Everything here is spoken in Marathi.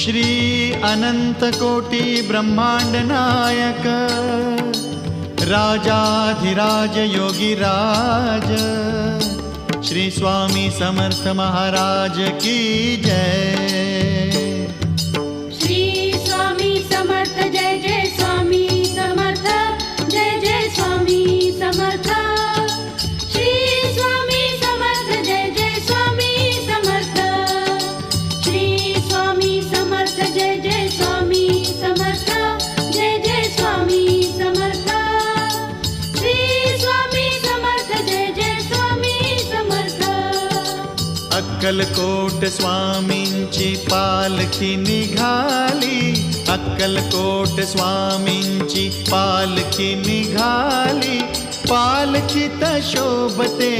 श्री अनंत कोटी ब्रह्मांड नायक राजाधिराज योगीराज श्री स्वामी समर्थ महाराज की जय। श्री स्वामी समर्थ जय जय स्वामी समर्थ जय जय स्वामी समर्थ। श्री स्वामी समर्थ जय जय स्वामी समर्थ। श्री स्वामी समर्थ जय जय स्वामी समर्थ जय जय स्वामी समर्थ। श्री स्वामी समर्थ जय जय स्वामी समर्थ। अक्कलकोट स्वामींची पालखी निघाली, अक्कलकोट स्वामींची पालखी निघाली, पालखीत शोभते